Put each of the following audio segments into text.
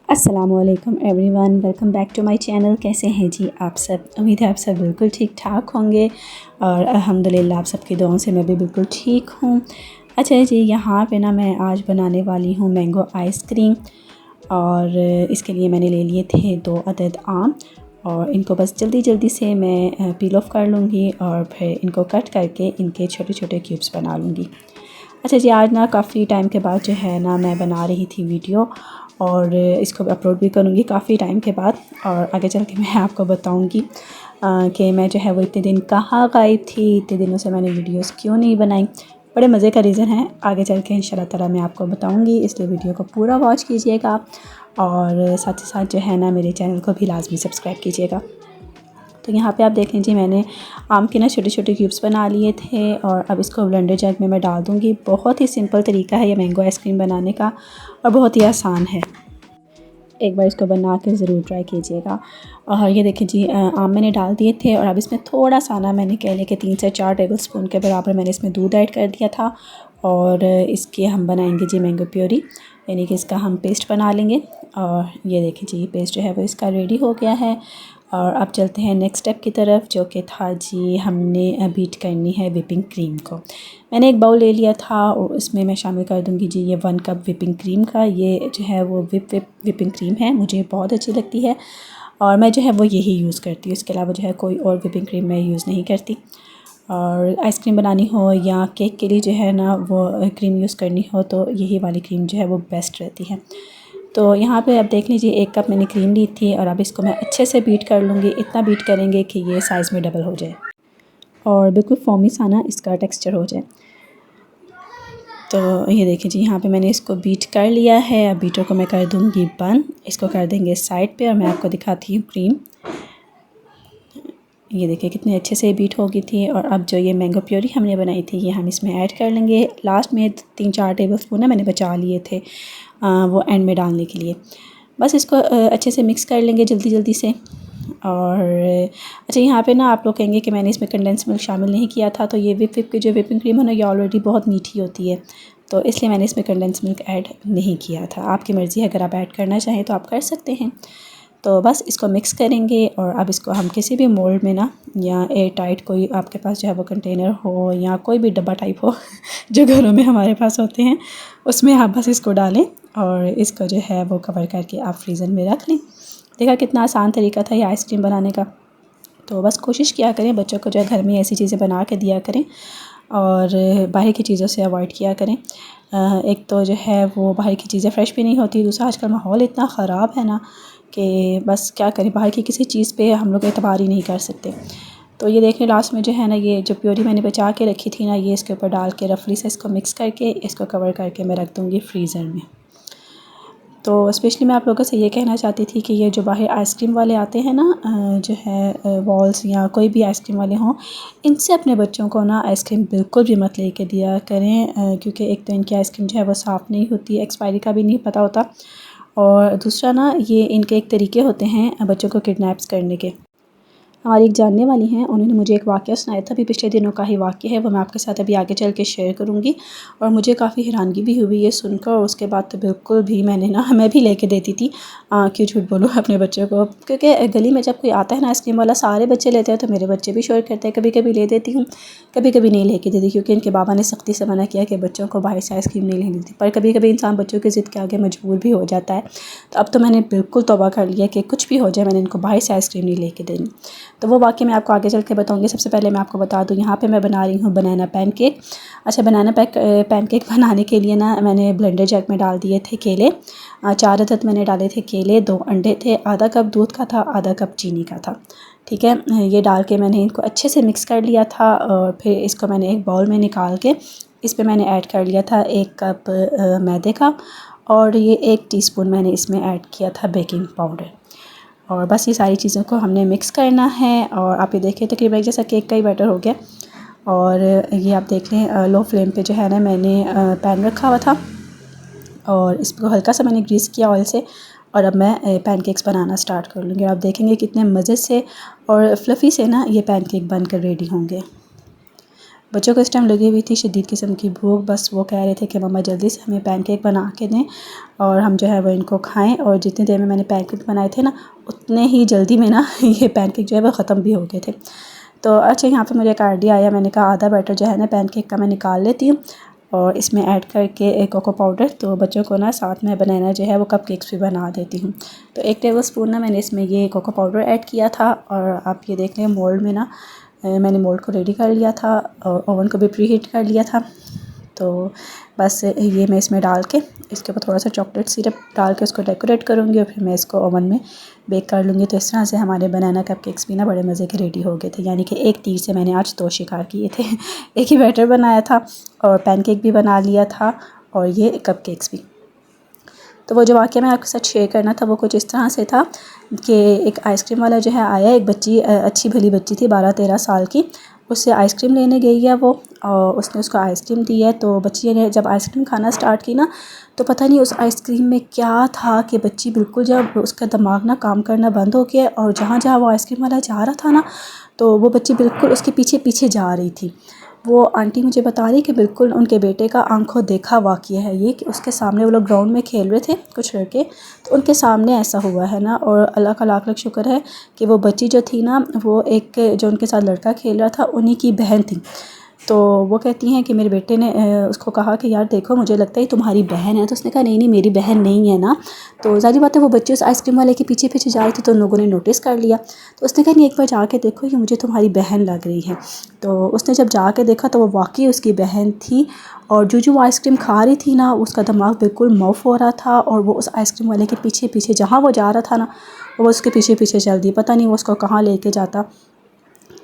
अस्सलामुअलैकुम everyone, welcome back to my channel. कैसे हैं जी आप सब? उम्मीद है आप सब बिल्कुल ठीक ठाक होंगे और अल्हम्दुलिल्लाह आप सबकी दुआओं से मैं भी बिल्कुल ठीक हूँ। अच्छा जी, यहाँ पे ना मैं आज बनाने वाली हूँ मैंगो आइसक्रीम। और इसके लिए मैंने ले लिए थे 2 अदद आम और इनको बस जल्दी जल्दी से मैं पील ऑफ कर लूँगी और फिर इनको कट करके इनके छोटे छोटे क्यूब्स बना लूँगी। अच्छा जी, आज ना काफ़ी टाइम के बाद जो है ना मैं बना रही थी वीडियो और इसको अपलोड भी करूँगी काफ़ी टाइम के बाद। और आगे चल के मैं आपको बताऊँगी कि मैं जो है वो इतने दिन कहाँ गायब थी, इतने दिनों से मैंने वीडियोस क्यों नहीं बनाई। बड़े मज़े का रीज़न है, आगे चल के इंशाल्लाह ताला मैं आपको बताऊँगी, इसलिए वीडियो को पूरा वॉच कीजिएगा और साथ ही साथ जो है ना मेरे चैनल को भी लाजमी सब्सक्राइब कीजिएगा। तो यहाँ पे आप देख लीजिए, मैंने आम के ना छोटे छोटे क्यूब्स बना लिए थे और अब इसको ब्लेंडर जग में मैं डाल दूँगी। बहुत ही सिंपल तरीका है ये मैंगो आइसक्रीम बनाने का और बहुत ही आसान है। एक बार इसको बना के ज़रूर ट्राई कीजिएगा। और ये देखिए जी, आम मैंने डाल दिए थे और अब इसमें थोड़ा सा ना मैंने कह लें कि 3 से 4 टेबलस्पून के बराबर मैंने इसमें दूध ऐड कर दिया था। और इसके हम बनाएंगे जी मैंगो प्योरी, यानी कि इसका हम पेस्ट बना लेंगे। और ये देखिए जी, पेस्ट जो है वो इसका रेडी हो गया है। और अब चलते हैं नेक्स्ट स्टेप की तरफ, जो कि था जी हमने बीट करनी है विपिंग क्रीम को। मैंने एक बाउल ले लिया था और इसमें मैं शामिल कर दूंगी जी ये 1 कप विपिंग क्रीम का। ये जो है वो विपिंग क्रीम है, मुझे बहुत अच्छी लगती है और मैं जो है वो यही यूज़ करती हूँ। इसके अलावा जो है कोई और विपिंग क्रीम मैं यूज़ नहीं करती। और आइसक्रीम बनानी हो या केक के लिए जो है ना वो क्रीम यूज़ करनी हो तो यही वाली क्रीम जो है वो बेस्ट रहती है। तो यहाँ पे अब देख लीजिए 1 कप मैंने क्रीम ली थी और अब इसको मैं अच्छे से बीट कर लूँगी। इतना बीट करेंगे कि ये साइज़ में डबल हो जाए और बिल्कुल फोमी सा ना इसका टेक्सचर हो जाए। तो ये देखिए जी, यहाँ पे मैंने इसको बीट कर लिया है। अब बीटर को मैं कर दूँगी बंद, इसको कर देंगे साइड पे और मैं आपको दिखाती हूँ क्रीम। ये देखिए कितने अच्छे से बीट हो गई थी। और अब जो ये मैंगो प्योरी हमने बनाई थी ये हम इसमें ऐड कर लेंगे। लास्ट में 3-4 टेबलस्पून मैंने बचा लिए थे वो एंड में डालने के लिए। बस इसको अच्छे से मिक्स कर लेंगे जल्दी जल्दी से। और अच्छा, यहाँ पे ना आप लोग कहेंगे कि मैंने इसमें कंडेंस मिल्क शामिल नहीं किया था, तो ये विप की जो विपिंग क्रीम है ना ये ऑलरेडी बहुत मीठी होती है, तो इसलिए मैंने इसमें कंडेंस मिल्क ऐड नहीं किया था। आपकी मर्ज़ी है, अगर आप ऐड करना चाहें तो आप कर सकते हैं। तो बस इसको मिक्स करेंगे और अब इसको हम किसी भी मोल्ड में ना या एयर टाइट कोई आपके पास जो है वो कंटेनर हो या कोई भी डब्बा टाइप हो जो घरों में हमारे पास होते हैं, उसमें आप बस इसको डालें और इसको जो है वो कवर करके आप फ्रीज़र में रख लें। देखा कितना आसान तरीका था ये आइसक्रीम बनाने का। तो बस कोशिश किया करें बच्चों को जो है घर में ऐसी चीज़ें बना के दिया करें और बाहर की चीज़ों से अवॉइड किया करें। एक तो जो है वो बाहर की चीज़ें फ़्रेश भी नहीं होती, दूसरा आजकल माहौल इतना ख़राब है ना कि बस क्या करें, बाहर की किसी चीज़ पे हम लोग एतबार ही नहीं कर सकते। तो ये देखें लास्ट में जो है ना ये जो प्योरी मैंने बचा के रखी थी ना, ये इसके ऊपर डाल के रफली से इसको मिक्स करके इसको कवर करके मैं रख दूँगी फ्रीज़र में। तो स्पेशली मैं आप लोगों से ये कहना चाहती थी कि ये जो बाहर आइसक्रीम वाले आते हैं ना, जो है वॉल्स या कोई भी आइसक्रीम वाले हों, इनसे अपने बच्चों को ना आइसक्रीम बिल्कुल भी मत लेके दिया करें, क्योंकि एक तो इनकी आइसक्रीम जो है वो साफ़ नहीं होती, एक्सपायरी का भी नहीं पता होता। और दूसरा ना ये इनके एक तरीके होते हैं बच्चों को किडनैप्स करने के। हमारी एक जानने वाली हैं, उन्होंने मुझे एक वाक़या सुनाया था, अभी पिछले दिनों का ही वाक़या है, वो मैं आपके साथ अभी आगे चल के शेयर करूँगी। और मुझे काफ़ी हैरानगी भी हुई ये सुनकर और उसके बाद तो बिल्कुल भी मैंने ना मैं भी लेके देती थी, क्यों झूठ बोलूँ अपने बच्चों को, क्योंकि गली में जब कोई आता है ना आइसक्रीम वाला, सारे बच्चे लेते हैं तो मेरे बच्चे भी शोर करते हैं। कभी कभी ले देती हूँ, कभी कभी नहीं लेके देती, क्योंकि इनके बाबा ने सख्ती से मना किया कि बच्चों को बाहर से आइसक्रीम नहीं लेनी थी। पर कभी कभी इंसान बच्चों की ज़िद के आगे मजबूर भी हो जाता है। तो अब तो मैंने बिल्कुल तौबा कर लिया कि कुछ भी हो जाए मैंने इनको बाहर से आइसक्रीम नहीं लेके देनी। तो वो वाक़या मैं आपको आगे चल के बताऊँगी। सबसे पहले मैं आपको बता दूँ, यहाँ पे मैं बना रही हूँ बनाना पैनकेक। अच्छा, बनाना पैनकेक बनाने के लिए ना मैंने ब्लेंडर जग में डाल दिए थे केले। 4 अदद मैंने डाले थे केले, 2 अंडे थे, आधा कप दूध का था, आधा कप चीनी का था। ठीक है, ये डाल के मैंने इनको अच्छे से मिक्स कर लिया था और फिर इसको मैंने एक बाउल में निकाल के इस पर मैंने ऐड कर लिया था 1 कप मैदे का और ये 1 टीस्पून मैंने इसमें ऐड किया था बेकिंग पाउडर। और बस ये सारी चीज़ों को हमने मिक्स करना है। और आप ये देखिए तकरीबन जैसा केक का ही बैटर हो गया। और ये आप देख लें लो फ्लेम पे जो है ना मैंने पैन रखा हुआ था और इसको हल्का सा मैंने ग्रीस किया ऑयल से। और अब मैं पैनकेक्स बनाना स्टार्ट कर लूँगी। आप देखेंगे कितने मज़े से और फ्लफ़ी से ना ये पैनकेक बनकर रेडी होंगे। बच्चों को इस टाइम लगी हुई थी शदीद किस्म की भूख। बस वो कह रहे थे कि मम्मा जल्दी से हमें पैनकेक बना के दें और हम जो है वो इनको खाएं। और जितनी देर में मैंने पैनकेक बनाए थे ना, उतने ही जल्दी में ना ये पैनकेक जो है वो ख़त्म भी हो गए थे। तो अच्छा, यहाँ पे मुझे एक आइडिया आया। मैंने कहा आधा बैटर जो है ना पैनकेक का मैं निकाल लेती हूँ और इसमें ऐड करके एक कोको पाउडर, तो बच्चों को ना साथ में बनाना जो है वो कपकेक्स भी बना देती हूँ। तो 1 टेबल स्पून ना मैंने इसमें ये कोको पाउडर ऐड किया था। और आप ये देख लें, मोल्ड में ना मैंने मोल्ड को रेडी कर लिया था और ओवन को भी प्री हीट कर लिया था। तो बस ये मैं इसमें डाल के इसके ऊपर थोड़ा सा चॉकलेट सिरप डाल के उसको डेकोरेट करूँगी और फिर मैं इसको ओवन में बेक कर लूँगी। तो इस तरह से हमारे बनाना कपकेक्स भी ना बड़े मज़े के रेडी हो गए थे। यानी कि एक तीर से मैंने आज 2 शिकार किए थे। एक ही बैटर बनाया था और पैनकेक भी बना लिया था और ये कपकेक्स भी। तो वो जो वाक़या मैं आपके साथ शेयर करना था वो कुछ इस तरह से था कि एक आइसक्रीम वाला जो है आया, एक बच्ची अच्छी भली बच्ची थी 12-13 साल की, उससे आइसक्रीम लेने गई है वो और उसने उसको आइसक्रीम दी है। तो बच्ची ने जब आइसक्रीम खाना स्टार्ट की ना, तो पता नहीं उस आइसक्रीम में क्या था कि बच्ची बिल्कुल जब उसका दिमाग ना काम करना बंद हो गया और जहाँ जहाँ वो आइसक्रीम वाला जा रहा था ना, तो वो बच्ची बिल्कुल उसके पीछे पीछे जा रही थी। वो आंटी मुझे बता रही कि बिल्कुल उनके बेटे का आंखों देखा वाक़या है ये, कि उसके सामने वो लोग ग्राउंड में खेल रहे थे कुछ लड़के, तो उनके सामने ऐसा हुआ है ना। और अल्लाह का लाख लाख शुक्र है कि वो बच्ची जो थी ना, वो एक जो उनके साथ लड़का खेल रहा था उन्हीं की बहन थी। तो वो कहती हैं कि मेरे बेटे ने उसको कहा कि यार देखो मुझे लगता है तुम्हारी बहन है। तो उसने कहा नहीं नहीं मेरी बहन नहीं है ना। तो ज़ाहिर बात है वो बच्चे उस आइसक्रीम वाले के पीछे पीछे जा रहे थे तो उन लोगों ने नोटिस कर लिया। तो उसने कहा नहीं एक बार जाके देखो ये मुझे तुम्हारी बहन लग रही है। तो उसने जब जाके देखा तो वो वाकई उसकी बहन थी। और जो वो आइसक्रीम खा रही थी ना, उसका दिमाग बिल्कुल मौफ हो रहा था और वो उस आइसक्रीम वाले के पीछे पीछे जहाँ वो जा रहा था ना, वो उसके पीछे पीछे चल दी। पता नहीं वो उसको कहाँ लेके जाता।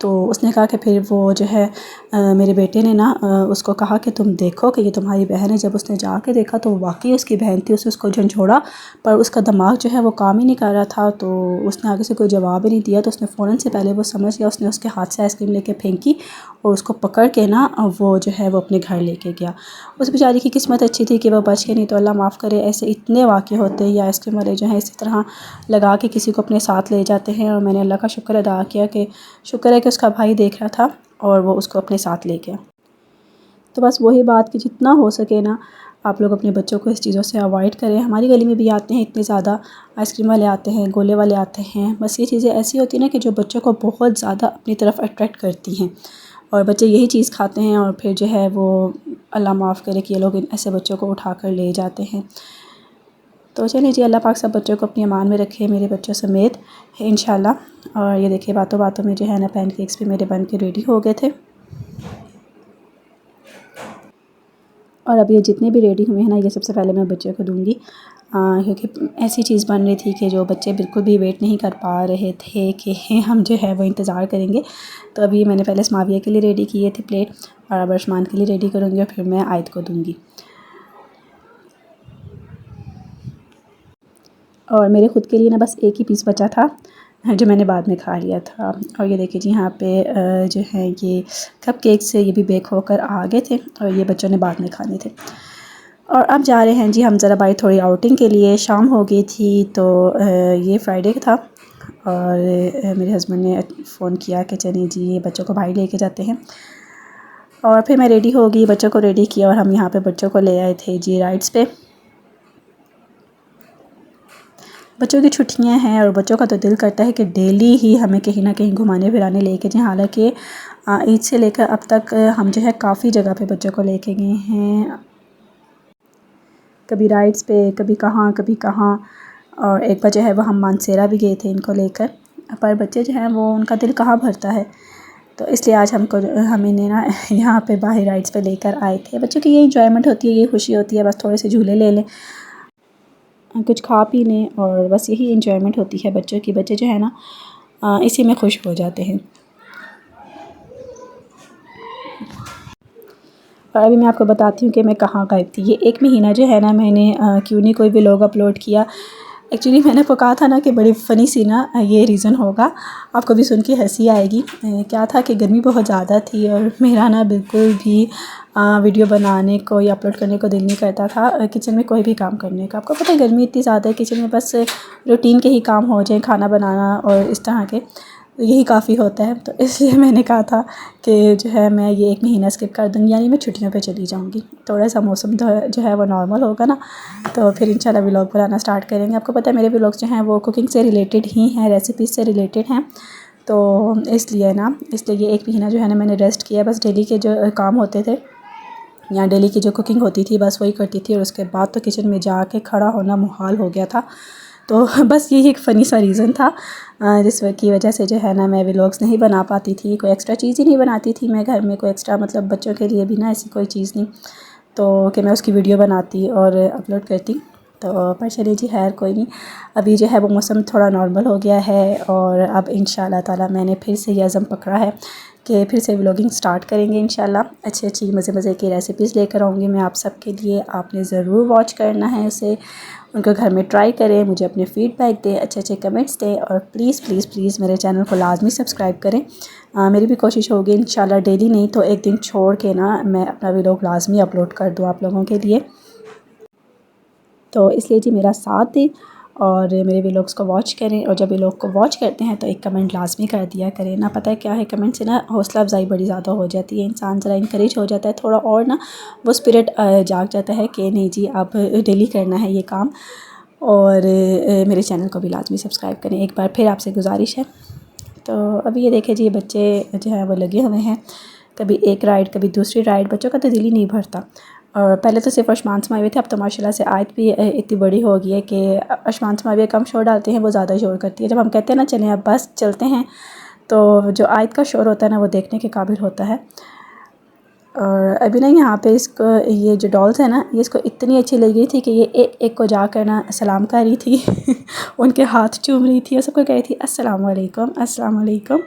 तो उसने कहा कि फिर वो जो है मेरे बेटे ने ना उसको कहा कि तुम देखो कि ये तुम्हारी बहन है। जब उसने जाके देखा तो वाकई उसकी बहन थी। उसने उसको झंझोड़ा पर उसका दिमाग जो है वो काम ही नहीं कर रहा था। तो उसने आगे से कोई जवाब ही नहीं दिया। तो उसने फ़ौरन से पहले वो समझ गया, उसने उसके हाथ से आइसक्रीम लेके फेंकी और उसको पकड़ के ना वो जो है वो अपने घर लेके गया। उस बेचारी की किस्मत अच्छी थी कि वह बच के, नहीं तो अल्लाह माफ़ करे ऐसे इतने वाक़े होते हैं। या आइसक्रीम वाले जो हैं इसी तरह लगा के किसी को अपने साथ ले जाते हैं। और मैंने अल्लाह का शुक्र अदा किया कि शुक्र है कि उसका भाई देख रहा था और वो उसको अपने साथ ले गया। तो बस वही बात कि जितना हो सके ना आप लोग अपने बच्चों को इस चीज़ों से अवॉइड करें। हमारी गली में भी आते हैं इतने ज़्यादा आइसक्रीम वाले आते हैं, गोले वाले आते हैं। बस ये चीज़ें ऐसी होती हैं ना कि जो बच्चों को बहुत ज़्यादा अपनी तरफ अट्रैक्ट करती हैं और बच्चे यही चीज़ खाते हैं और फिर जो है वो अल्लाह माफ़ करे कि ये लोग ऐसे बच्चों को उठा कर ले जाते हैं। तो चलिए जी, अल्लाह पाक सब बच्चों को अपनी अमान में रखे, मेरे बच्चों समेत इंशाल्लाह। और ये देखिए बातों बातों में जो है ना पैनकेक्स भी मेरे बन के रेडी हो गए थे। और अब ये जितने भी रेडी हुए हैं ना, ये सबसे पहले मैं बच्चों को दूँगी क्योंकि ऐसी चीज़ बन रही थी कि जो बच्चे बिल्कुल भी वेट नहीं कर पा रहे थे कि हम जो है वो इंतज़ार करेंगे। तो अभी मैंने पहले स्माविया के लिए रेडी किए थे प्लेट और अब अर्शमान के लिए रेडी करूँगी और फिर मैं आयत को दूँगी। और मेरे ख़ुद के लिए ना बस एक ही पीस बचा था जो मैंने बाद में खा लिया था। और ये देखिए जी, यहाँ पे जो है ये कपकेक्स ये भी बेक होकर आ गए थे और ये बच्चों ने बाद में खाने थे। और अब जा रहे हैं जी हम ज़रा भाई थोड़ी आउटिंग के लिए। शाम हो गई थी तो ये फ्राइडे था और मेरे हस्बैंड ने फ़ोन किया कि चलिए जी ये बच्चों को भाई लेके जाते हैं। और फिर मैं रेडी हो गई, बच्चों को रेडी किया और हम यहाँ पे बच्चों को ले आए थे जी राइड्स पे। बच्चों की छुट्टियां हैं और बच्चों का तो दिल करता है कि डेली ही हमें कहीं ना कहीं घुमाने फिराने लेके जाएं। हालांकि ईद से लेकर अब तक हम जो है काफ़ी जगह पे बच्चों को लेके गए हैं, कभी राइड्स पे, कभी कहाँ। और एक बार जो है वो हम मानसेरा भी गए थे इनको लेकर। पर बच्चे जो हैं वो उनका दिल कहाँ भरता है, तो इसलिए आज हम इन्हें ना यहाँ पे बाहर राइड्स पे लेकर आए थे। बच्चों की ये इंजॉयमेंट होती है, ये खुशी होती है, बस थोड़े से झूले ले लें, कुछ खा पी लें और बस यही इंजॉयमेंट होती है बच्चों की। बच्चे जो है ना इसी में खुश हो जाते हैं। और अभी मैं आपको बताती हूँ कि मैं कहाँ गायब थी। ये एक महीना जो है ना मैंने क्यों नहीं कोई व्लॉग अपलोड किया। एक्चुअली मैंने आपको कहा था ना कि बड़ी फ़नी सी ना ये रीज़न होगा, आपको भी सुन के हंसी आएगी। क्या था कि गर्मी बहुत ज़्यादा थी और मेरा ना बिल्कुल भी वीडियो बनाने को या अपलोड करने को दिल नहीं करता था, किचन में कोई भी काम करने का। आपको पता है गर्मी इतनी ज़्यादा है, किचन में बस रूटीन के ही काम हो जाए, खाना बनाना और इस तरह के। यही काफ़ी होता है। तो इसलिए मैंने कहा था कि जो है मैं ये 1 महीना स्किप कर दूँगी, यानी मैं छुट्टियों पे चली जाऊँगी। थोड़ा सा मौसम जो है वो नॉर्मल होगा ना, तो फिर इंशाल्लाह व्लॉग बनाना स्टार्ट करेंगे। आपको पता है मेरे व्लॉग्स जो हैं वो कुकिंग से रिलेटेड ही हैं, रेसिपीज़ से रिलेटेड हैं। तो इसलिए ये 1 महीना जो है ना मैंने रेस्ट किया। बस डेली के जो काम होते थे या डेली की जो कुकिंग होती थी बस वही करती थी, और उसके बाद तो किचन में जाके खड़ा होना मुहाल हो गया था। तो बस यही एक फ़नी सा रीज़न था जिस की वजह से जो है ना मैं व्लॉग्स नहीं बना पाती थी। कोई एक्स्ट्रा चीज़ ही नहीं बनाती थी मैं घर में, कोई एक्स्ट्रा मतलब बच्चों के लिए भी ना ऐसी कोई चीज़ नहीं, तो कि मैं उसकी वीडियो बनाती और अपलोड करती। तो पर चलिए जी, खैर कोई नहीं। अभी जो है वो मौसम थोड़ा नॉर्मल हो गया है, और अब इंशाल्लाह ताला मैंने फिर से ये अज़म पकड़ा है कि फिर से व्लॉगिंग स्टार्ट करेंगे इंशाल्लाह। अच्छी मज़े की रेसिपीज़ लेकर आऊँगी मैं आप सबके लिए। आपने ज़रूर वॉच करना है उसे, उनको घर में ट्राई करें, मुझे अपने फ़ीडबैक दें, अच्छे कमेंट्स दें, और प्लीज़ मेरे चैनल को लाजमी सब्सक्राइब करें। मेरी भी कोशिश होगी इंशाल्लाह डेली नहीं तो एक दिन छोड़ के ना मैं अपना व्लॉग लाजमी अपलोड कर दूँ आप लोगों के लिए। तो इसलिए जी मेरा साथ दें और मेरे व्लॉग्स को वॉच करें, और जब व्लॉग को वॉच करते हैं तो एक कमेंट लाजमी कर दिया करें ना। पता है क्या है, कमेंट से ना हौसला अफजाई बड़ी ज़्यादा हो जाती है, इंसान ज़रा इंकरेज हो जाता है थोड़ा, और ना वो स्पिरिट जाग जाता है कि नहीं जी अब डेली करना है ये काम। और मेरे चैनल को भी लाजमी सब्सक्राइब करें। एक बार फिर आपसे गुजारिश है। तो अभी ये देखे जी, बच्चे जो है वो लगे हुए हैं, कभी एक राइड कभी दूसरी राइड, बच्चों का तो दिल ही नहीं भरता। और पहले तो सिर्फ आसमान समाए हुए थे, अब तो माशाल्लाह से आयत भी इतनी बड़ी हो गई है कि आसमान समाए हुए कम शोर डालते हैं, वो ज़्यादा शोर करती है। जब हम कहते हैं ना चलें अब बस चलते हैं, तो जो आयत का शोर होता है ना वो देखने के काबिल होता है। और अभी ना यहाँ पे इसको ये जो डॉल्स है ना, ये इसको इतनी अच्छी लगी थी कि ये एक को जाकर ना सलाम कर रही थी उनके हाथ चूम रही थी और सबको कह रही थी अस्सलाम वालेकुम अस्सलाम वालेकुम।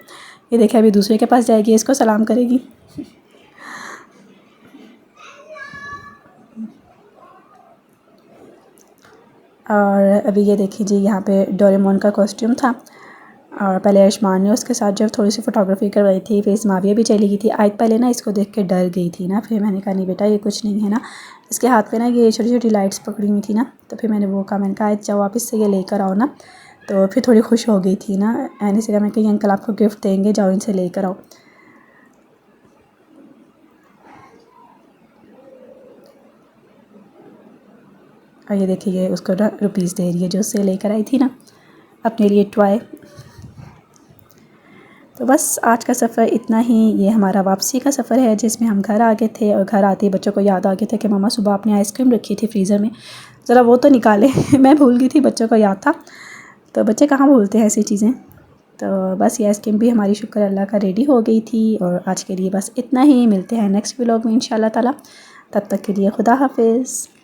ये देखिए अभी दूसरे के पास जाएगी, इसको सलाम करेगी। और अभी ये देखिए जी, यहाँ पे डोरेमोन का कॉस्ट्यूम था, और पहले अरशमान ने उसके साथ जब थोड़ी सी फ़ोटोग्राफी करवाई थी, फिर माविया भी चली गई थी। आज पहले ना इसको देख के डर गई थी ना, फिर मैंने कहा नहीं बेटा ये कुछ नहीं है ना, इसके हाथ पे ना ये छोटी छोटी लाइट्स पकड़ी हुई थी ना, तो फिर मैंने वो कहा, मैंने कहा जाओ वापस से ये लेकर आओ ना। तो फिर थोड़ी खुश हो गई थी ना, ऐसे से कहा मैं कि अंकल आपको गिफ्ट देंगे, जाओ इनसे लेकर आओ। और ये देखिए ये उसको ना रुपीज़ दे रही है जो उससे लेकर आई थी ना अपने लिए टॉय। तो बस आज का सफ़र इतना ही। ये हमारा वापसी का सफ़र है जिसमें हम घर आ गए थे, और घर आते ही बच्चों को याद आ गया था कि मम्मा सुबह आपने आइसक्रीम रखी थी फ्रीज़र में, ज़रा वो तो निकालें मैं भूल गई थी, बच्चों को याद था। तो बच्चे कहाँ भूलते हैं ऐसी चीज़ें। तो बस ये आइसक्रीम भी हमारी शुक्र अल्लाह का रेडी हो गई थी। और आज के लिए बस इतना ही, मिलते हैं नेक्स्ट व्लॉग में इंशाल्लाह ताला। तब तक के लिए खुदा हाफिज़।